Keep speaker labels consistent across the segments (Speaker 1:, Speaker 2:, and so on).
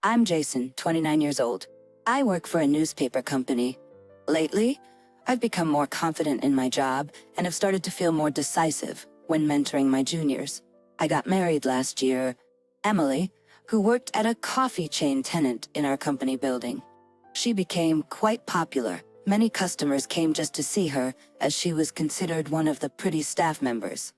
Speaker 1: I'm Jason, 29 years old. I work for a newspaper company. Lately, I've become more confident in my job and have started to feel more decisive when mentoring my juniors. I got married last year, Emily, who worked at a coffee chain tenant in our company building. She became quite popular. Many customers came just to see her, as she was considered one of the pretty staff members.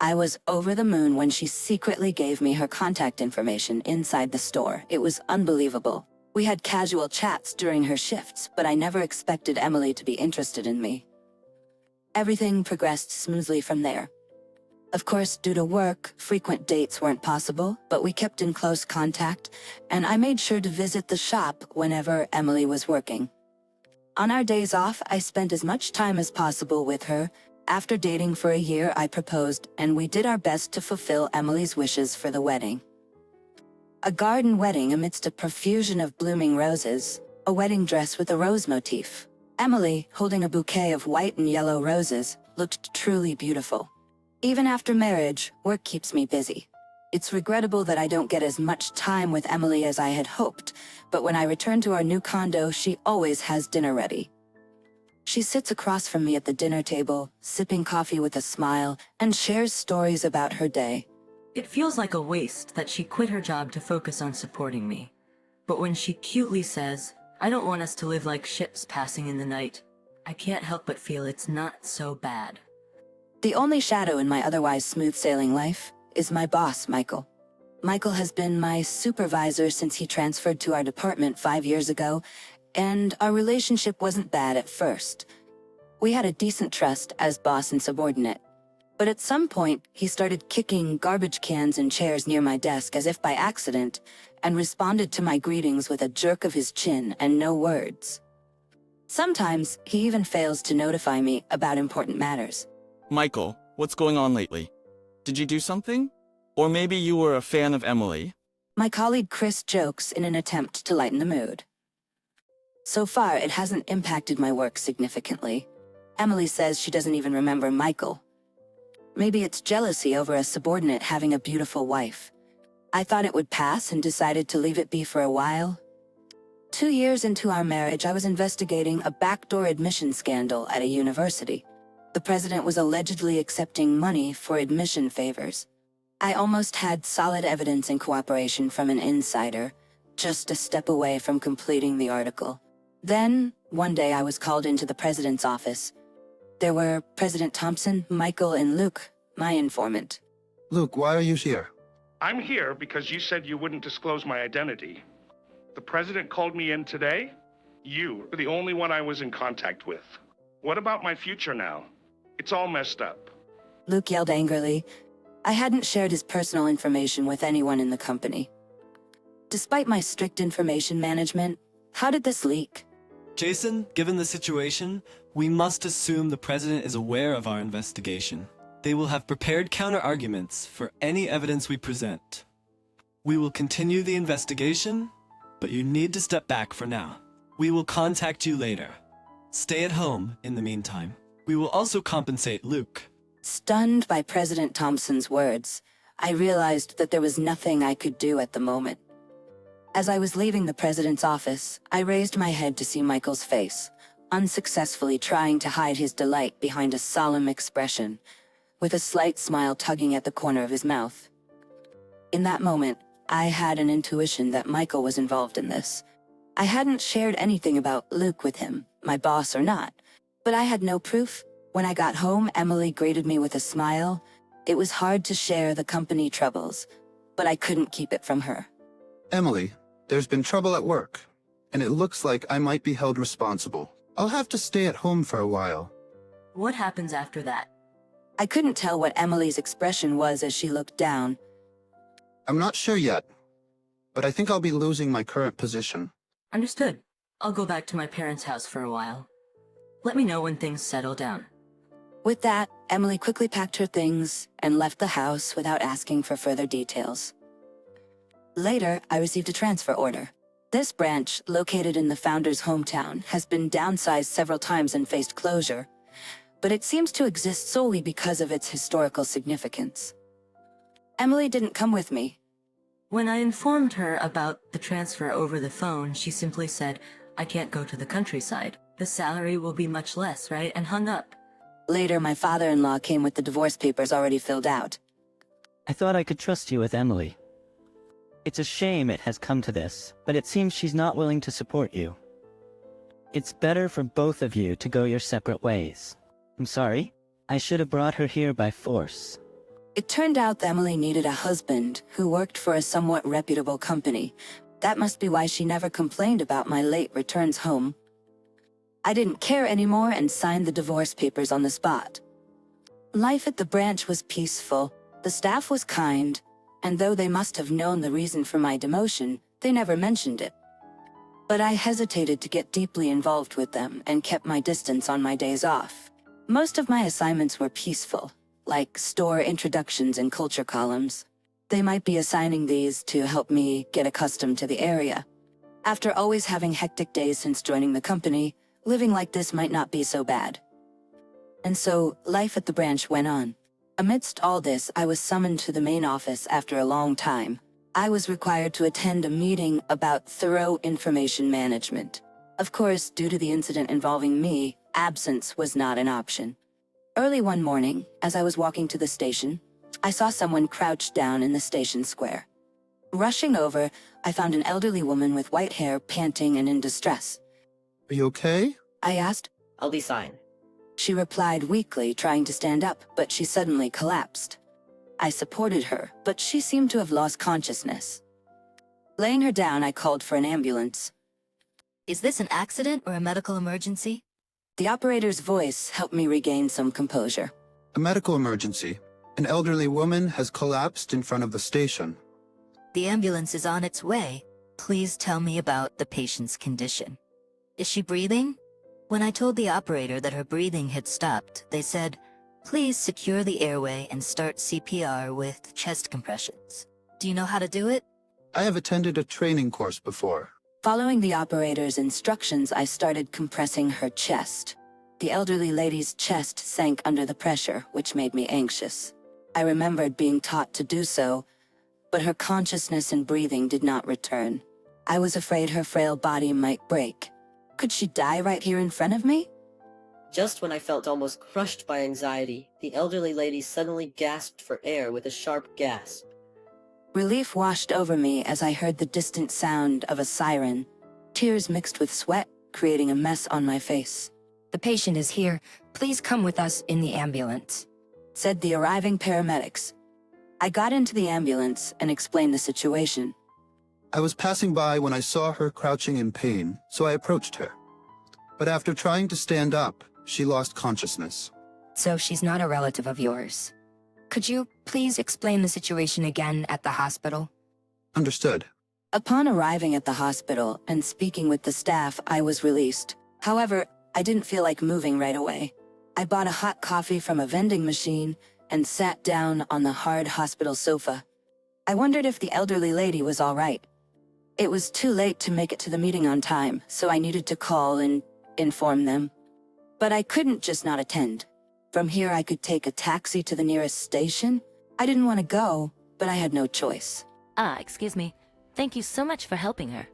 Speaker 1: I was over the moon when she secretly gave me her contact information inside the store. It was unbelievable. We had casual chats during her shifts, but I never expected Emily to be interested in me. Everything progressed smoothly from there. Of course, due to work, frequent dates weren't possible, but we kept in close contact, and I made sure to visit the shop whenever Emily was working. On our days off, I spent as much time as possible with her. After dating for a year, I proposed, and we did our best to fulfill Emily's wishes for the wedding. A garden wedding amidst a profusion of blooming roses, a wedding dress with a rose motif. Emily, holding a bouquet of white and yellow roses, looked truly beautiful. Even after marriage, work keeps me busy. It's regrettable that I don't get as much time with Emily as I had hoped, but when I return to our new condo, she always has dinner ready. She sits across from me at the dinner table, sipping coffee with a smile, and shares stories about her day.
Speaker 2: It feels like a waste that she quit her job to focus on supporting me. But when she cutely says, "I don't want us to live like ships passing in the night," I can't help but feel it's not so bad.
Speaker 1: The only shadow in my otherwise smooth-sailing life is my boss, Michael. Michael has been my supervisor since he transferred to our department 5 years ago, and our relationship wasn't bad at first. We had a decent trust as boss and subordinate. But at some point, he started kicking garbage cans and chairs near my desk as if by accident, and responded to my greetings with a jerk of his chin and no words. Sometimes, he even fails to notify me about important matters.
Speaker 3: Michael, what's going on lately? Did you do something? Or maybe you were a fan of Emily?
Speaker 1: My colleague Chris jokes in an attempt to lighten the mood. So far, it hasn't impacted my work significantly. Emily says she doesn't even remember Michael. Maybe it's jealousy over a subordinate having a beautiful wife. I thought it would pass and decided to leave it be for a while. 2 years into our marriage, I was investigating a backdoor admission scandal at a university. The president was allegedly accepting money for admission favors. I almost had solid evidence and cooperation from an insider, just a step away from completing the article. Then, one day I was called into the president's office. There were President Thompson, Michael, and Luke, my informant.
Speaker 4: Luke, why are you here?
Speaker 5: I'm here because you said you wouldn't disclose my identity. The president called me in today. You were the only one I was in contact with. What about my future now? It's all messed up.
Speaker 1: Luke yelled angrily. I hadn't shared his personal information with anyone in the company. Despite my strict information management, how did this leak?
Speaker 6: Jason, given the situation, we must assume the president is aware of our investigation. They will have prepared counter-arguments for any evidence we present. We will continue the investigation, but you need to step back for now. We will contact you later. Stay at home in the meantime. We will also compensate Luke.
Speaker 1: Stunned by President Thompson's words, I realized that there was nothing I could do at the moment. As I was leaving the president's office, I raised my head to see Michael's face, unsuccessfully trying to hide his delight behind a solemn expression, with a slight smile tugging at the corner of his mouth. In that moment, I had an intuition that Michael was involved in this. I hadn't shared anything about Luke with him, my boss or not, but I had no proof. When I got home, Emily greeted me with a smile. It was hard to share the company troubles, but I couldn't keep it from her.
Speaker 4: Emily, there's been trouble at work, and it looks like I might be held responsible. I'll have to stay at home for a while.
Speaker 2: What happens after that?
Speaker 1: I couldn't tell what Emily's expression was as she looked down.
Speaker 4: I'm not sure yet, but I think I'll be losing my current position.
Speaker 2: Understood. I'll go back to my parents' house for a while. Let me know when things settle down.
Speaker 1: With that, Emily quickly packed her things and left the house without asking for further details. Later, I received a transfer order. This branch, located in the founder's hometown, has been downsized several times and faced closure, but it seems to exist solely because of its historical significance. Emily didn't come with me.
Speaker 2: When I informed her about the transfer over the phone, she simply said, "I can't go to the countryside. The salary will be much less, right?" and hung up.
Speaker 1: Later, my father-in-law came with the divorce papers already filled out.
Speaker 7: I thought I could trust you with Emily. It's a shame it has come to this, but it seems she's not willing to support you. It's better for both of you to go your separate ways. I'm sorry. I should have brought her here by force.
Speaker 1: It turned out that Emily needed a husband who worked for a somewhat reputable company. That must be why she never complained about my late returns home. I didn't care anymore and signed the divorce papers on the spot. Life at the branch was peaceful, the staff was kind, and though they must have known the reason for my demotion, they never mentioned it. But I hesitated to get deeply involved with them and kept my distance on my days off. Most of my assignments were peaceful, like store introductions and culture columns. They might be assigning these to help me get accustomed to the area. After always having hectic days since joining the company, living like this might not be so bad. And so, life at the branch went on. Amidst all this, I was summoned to the main office after a long time. I was required to attend a meeting about thorough information management. Of course, due to the incident involving me, absence was not an option. Early one morning, as I was walking to the station, I saw someone crouched down in the station square. Rushing over, I found an elderly woman with white hair, panting and in distress.
Speaker 4: Are you okay?
Speaker 1: I asked.
Speaker 8: I'll be fine.
Speaker 1: She replied weakly, trying to stand up, but she suddenly collapsed. I supported her, but she seemed to have lost consciousness. Laying her down, I called for an ambulance.
Speaker 9: Is this an accident or a medical emergency?
Speaker 1: The operator's voice helped me regain some composure.
Speaker 4: A medical emergency. An elderly woman has collapsed in front of the station.
Speaker 9: The ambulance is on its way. Please tell me about the patient's condition. Is she breathing? When I told the operator that her breathing had stopped, they said, "Please secure the airway and start CPR with chest compressions." Do you know how to do it?
Speaker 4: I have attended a training course before.
Speaker 1: Following the operator's instructions, I started compressing her chest. The elderly lady's chest sank under the pressure, which made me anxious. I remembered being taught to do so, but her consciousness and breathing did not return. I was afraid her frail body might break. Could she die right here in front of me?
Speaker 8: Just when I felt almost crushed by anxiety, the elderly lady suddenly gasped for air with a sharp gasp.
Speaker 1: Relief washed over me as I heard the distant sound of a siren. Tears mixed with sweat, creating a mess on my face.
Speaker 10: "The patient is here. Please come with us in the ambulance,"
Speaker 1: said the arriving paramedics. I got into the ambulance and explained the situation.
Speaker 4: I was passing by when I saw her crouching in pain, so I approached her. But after trying to stand up, she lost consciousness.
Speaker 10: "So she's not a relative of yours. Could you please explain the situation again at the hospital?"
Speaker 4: Understood.
Speaker 1: Upon arriving at the hospital and speaking with the staff, I was released. However, I didn't feel like moving right away. I bought a hot coffee from a vending machine and sat down on the hard hospital sofa. I wondered if the elderly lady was all right. It was too late to make it to the meeting on time, so I needed to call and inform them. But I couldn't just not attend. From here I could take a taxi to the nearest station. I didn't want to go, but I had no choice.
Speaker 9: Excuse me. Thank you so much for helping her.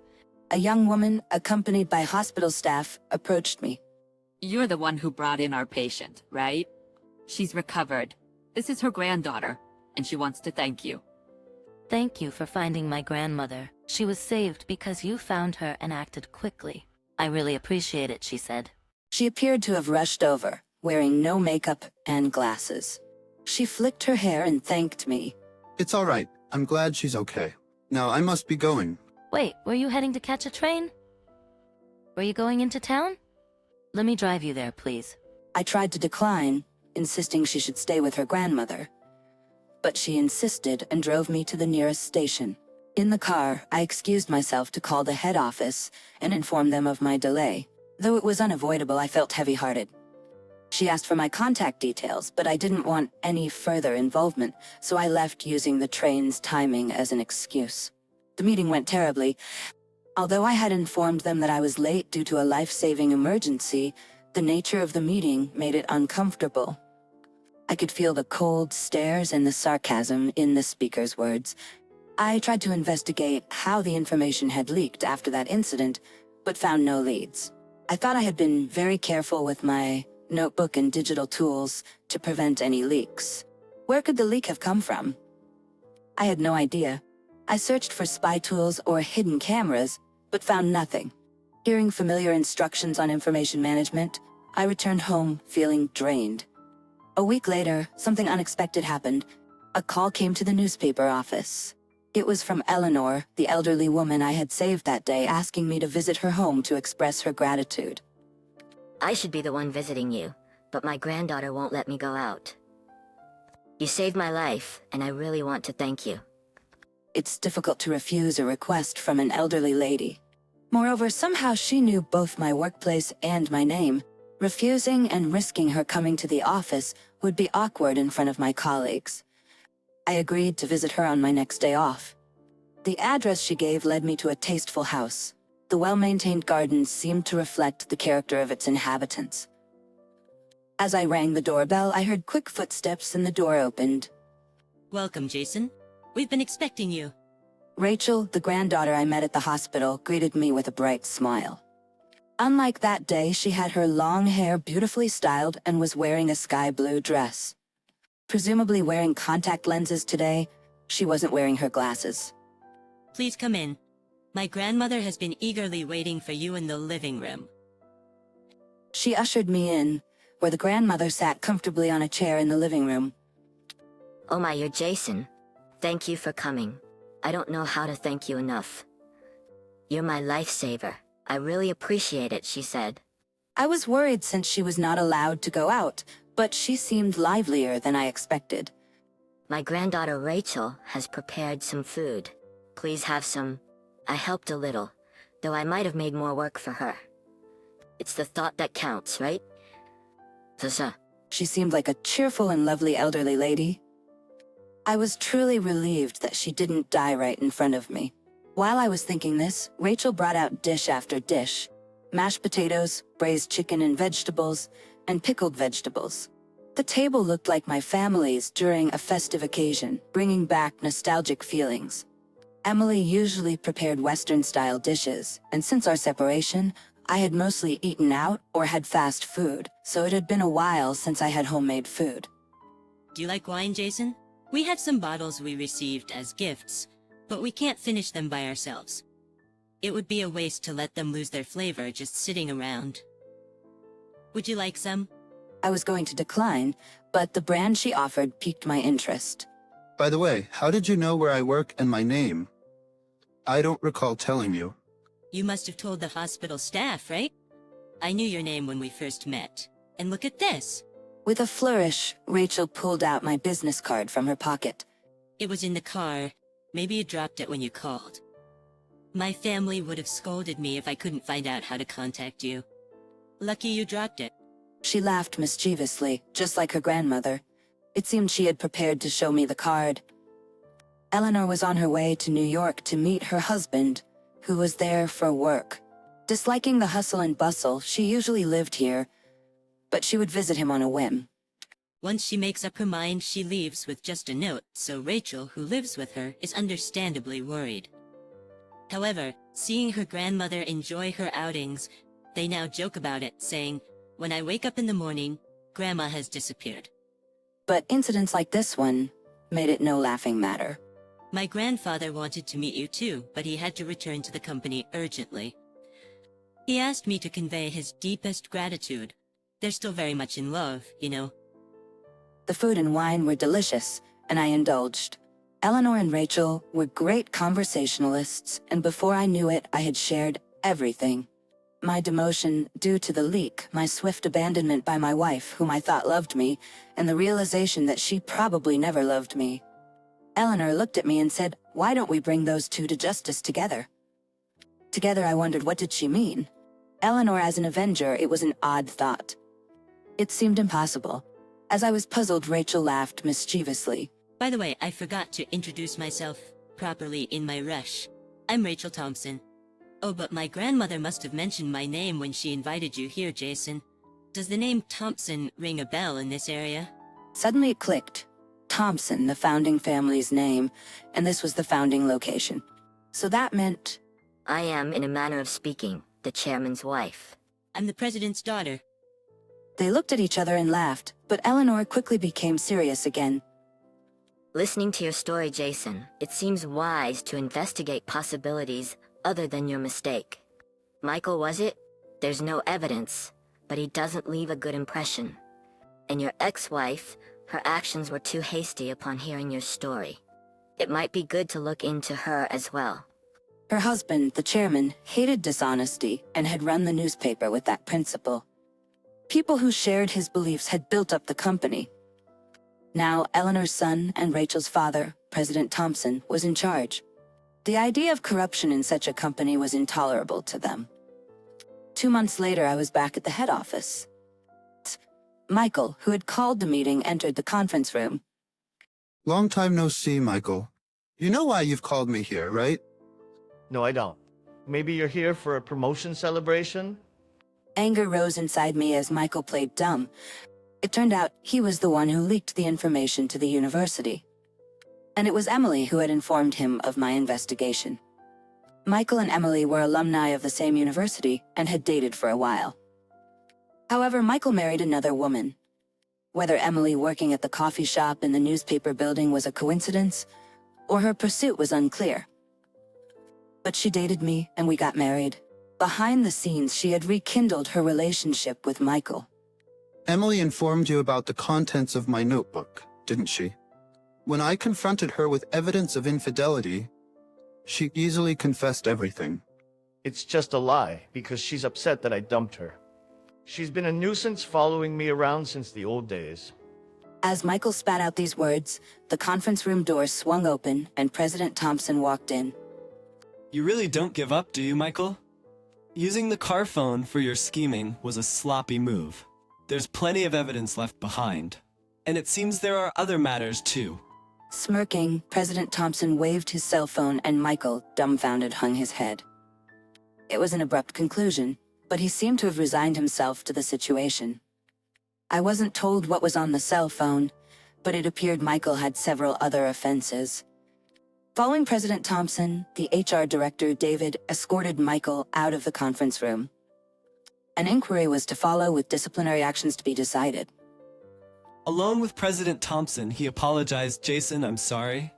Speaker 1: A young woman, accompanied by hospital staff, approached me.
Speaker 11: "You're the one who brought in our patient, right? She's recovered. This is her granddaughter, and she wants to thank you."
Speaker 9: Thank you for finding my grandmother. She was saved because you found her and acted quickly. I really appreciate it, she said.
Speaker 1: She appeared to have rushed over, wearing no makeup and glasses. She flicked her hair and thanked me.
Speaker 4: It's all right. I'm glad she's okay. Now I must be going.
Speaker 9: Wait, were you heading to catch a train? Were you going into town? Let me drive you there, please.
Speaker 1: I tried to decline, insisting she should stay with her grandmother. But she insisted and drove me to the nearest station. In the car, I excused myself to call the head office and inform them of my delay. Though it was unavoidable, I felt heavy-hearted. She asked for my contact details, but I didn't want any further involvement, so I left using the train's timing as an excuse. The meeting went terribly. Although I had informed them that I was late due to a life-saving emergency, the nature of the meeting made it uncomfortable. I could feel the cold stares and the sarcasm in the speaker's words. I tried to investigate how the information had leaked after that incident, but found no leads. I thought I had been very careful with my notebook and digital tools to prevent any leaks. Where could the leak have come from? I had no idea. I searched for spy tools or hidden cameras, but found nothing. Hearing familiar instructions on information management, I returned home feeling drained. A week later, something unexpected happened. A call came to the newspaper office. It was from Eleanor, the elderly woman I had saved that day, asking me to visit her home to express her gratitude.
Speaker 12: I should be the one visiting you, but my granddaughter won't let me go out. You saved my life, and I really want to thank you.
Speaker 1: It's difficult to refuse a request from an elderly lady. Moreover, somehow she knew both my workplace and my name. Refusing and risking her coming to the office would be awkward in front of my colleagues. I agreed to visit her on my next day off. The address she gave led me to a tasteful house. The well-maintained gardens seemed to reflect the character of its inhabitants. As I rang the doorbell, I heard quick footsteps and the door opened.
Speaker 2: Welcome, Jason. We've been expecting you.
Speaker 1: Rachel, the granddaughter I met at the hospital, greeted me with a bright smile. Unlike that day, she had her long hair beautifully styled and was wearing a sky blue dress. Presumably wearing contact lenses today, she wasn't wearing her glasses.
Speaker 2: Please come in. My grandmother has been eagerly waiting for you in the living room.
Speaker 1: She ushered me in, where the grandmother sat comfortably on a chair in the living room.
Speaker 12: Oh my, you're Jason. Thank you for coming. I don't know how to thank you enough. You're my lifesaver. I really appreciate it, she said.
Speaker 1: I was worried since she was not allowed to go out, but she seemed livelier than I expected.
Speaker 12: My granddaughter Rachel has prepared some food. Please have some. I helped a little, though I might have made more work for her. It's the thought that counts, right?
Speaker 1: She seemed like a cheerful and lovely elderly lady. I was truly relieved that she didn't die right in front of me. While I was thinking this, Rachel brought out dish after dish. Mashed potatoes, braised chicken and vegetables, and pickled vegetables. The table looked like my family's during a festive occasion, bringing back nostalgic feelings. Emily usually prepared Western-style dishes, and since our separation, I had mostly eaten out or had fast food, so it had been a while since I had homemade food.
Speaker 2: Do you like wine, Jason? We have some bottles we received as gifts, but we can't finish them by ourselves. It would be a waste to let them lose their flavor just sitting around. Would you like some?
Speaker 1: I was going to decline, but the brand she offered piqued my interest.
Speaker 4: By the way, how did you know where I work and my name? I don't recall telling you.
Speaker 2: You must have told the hospital staff, right? I knew your name when we first met. And look at this.
Speaker 1: With a flourish, Rachel pulled out my business card from her pocket.
Speaker 2: It was in the car. Maybe you dropped it when you called. My family would have scolded me if I couldn't find out how to contact you. Lucky you dropped it.
Speaker 1: She laughed mischievously, just like her grandmother. It seemed she had prepared to show me the card. Eleanor was on her way to New York to meet her husband, who was there for work. Disliking the hustle and bustle, she usually lived here, but she would visit him on a whim.
Speaker 2: Once she makes up her mind, she leaves with just a note, so Rachel, who lives with her, is understandably worried. However, seeing her grandmother enjoy her outings, they now joke about it, saying, "When I wake up in the morning, Grandma has disappeared."
Speaker 1: But incidents like this one made it no laughing matter.
Speaker 2: My grandfather wanted to meet you too, but he had to return to the company urgently. He asked me to convey his deepest gratitude. They're still very much in love, you know.
Speaker 1: The food and wine were delicious, and I indulged. Eleanor and Rachel were great conversationalists, and before I knew it, I had shared everything. My demotion due to the leak, my swift abandonment by my wife, whom I thought loved me, and the realization that she probably never loved me. Eleanor looked at me and said, "Why don't we bring those two to justice together?" Together, I wondered, what did she mean? Eleanor as an avenger, it was an odd thought. It seemed impossible. As I was puzzled, Rachel laughed mischievously.
Speaker 2: By the way, I forgot to introduce myself properly in my rush. I'm Rachel Thompson. Oh, but my grandmother must have mentioned my name when she invited you here, Jason. Does the name Thompson ring a bell in this area?
Speaker 1: Suddenly it clicked. Thompson, the founding family's name, and this was the founding location. So that meant...
Speaker 12: I am, in a manner of speaking, the chairman's wife.
Speaker 13: I'm the president's daughter.
Speaker 1: They looked at each other and laughed, but Eleanor quickly became serious again.
Speaker 12: Listening to your story, Jason, it seems wise to investigate possibilities other than your mistake. Michael, was it? There's no evidence, but he doesn't leave a good impression. And your ex-wife, her actions were too hasty upon hearing your story. It might be good to look into her as well.
Speaker 1: Her husband, the chairman, hated dishonesty and had run the newspaper with that principle. People who shared his beliefs had built up the company. Now, Eleanor's son and Rachel's father, President Thompson, was in charge. The idea of corruption in such a company was intolerable to them. 2 months later, I was back at the head office. Michael, who had called the meeting, entered the conference room.
Speaker 4: Long time no see, Michael. You know why you've called me here, right?
Speaker 14: No, I don't. Maybe you're here for a promotion celebration?
Speaker 1: Anger rose inside me as Michael played dumb. It turned out he was the one who leaked the information to the university. And it was Emily who had informed him of my investigation. Michael and Emily were alumni of the same university and had dated for a while. However, Michael married another woman. Whether Emily working at the coffee shop in the newspaper building was a coincidence, or her pursuit was unclear. But she dated me and we got married. Behind the scenes, she had rekindled her relationship with Michael.
Speaker 4: Emily informed you about the contents of my notebook, didn't she? When I confronted her with evidence of infidelity, she easily confessed everything.
Speaker 14: It's just a lie, because she's upset that I dumped her. She's been a nuisance following me around since the old days.
Speaker 1: As Michael spat out these words, the conference room door swung open and President Thompson walked in.
Speaker 6: You really don't give up, do you, Michael? Using the car phone for your scheming was a sloppy move. There's plenty of evidence left behind. And it seems there are other matters, too.
Speaker 1: Smirking, President Thompson waved his cell phone and Michael, dumbfounded, hung his head. It was an abrupt conclusion, but he seemed to have resigned himself to the situation. I wasn't told what was on the cell phone, but it appeared Michael had several other offenses. Following President Thompson, the HR director, David, escorted Michael out of the conference room. An inquiry was to follow with disciplinary actions to be decided.
Speaker 6: Along with President Thompson, he apologized. Jason, I'm sorry.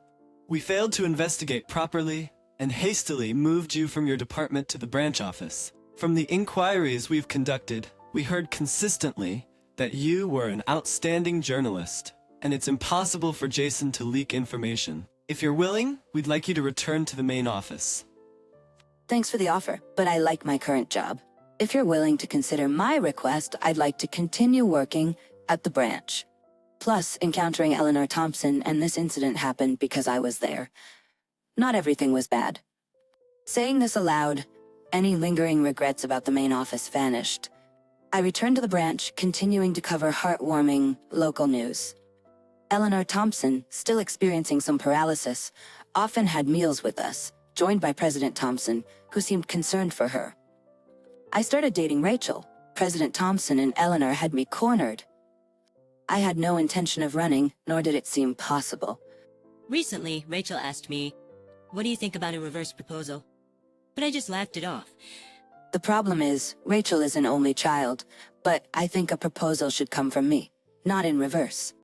Speaker 6: We failed to investigate properly and hastily moved you from your department to the branch office. From the inquiries we've conducted, we heard consistently that you were an outstanding journalist, and it's impossible for Jason to leak information. If you're willing, we'd like you to return to the main office.
Speaker 1: Thanks for the offer, but I like my current job. If you're willing to consider my request, I'd like to continue working at the branch. Plus, encountering Eleanor Thompson and this incident happened because I was there. Not everything was bad. Saying this aloud, any lingering regrets about the main office vanished. I returned to the branch, continuing to cover heartwarming local news. Eleanor Thompson, still experiencing some paralysis, often had meals with us, joined by President Thompson, who seemed concerned for her. I started dating Rachel. President Thompson and Eleanor had me cornered. I had no intention of running, nor did it seem possible.
Speaker 13: Recently, Rachel asked me, "What do you think about a reverse proposal?" But I just laughed it off.
Speaker 1: The problem is, Rachel is an only child, but I think a proposal should come from me, not in reverse.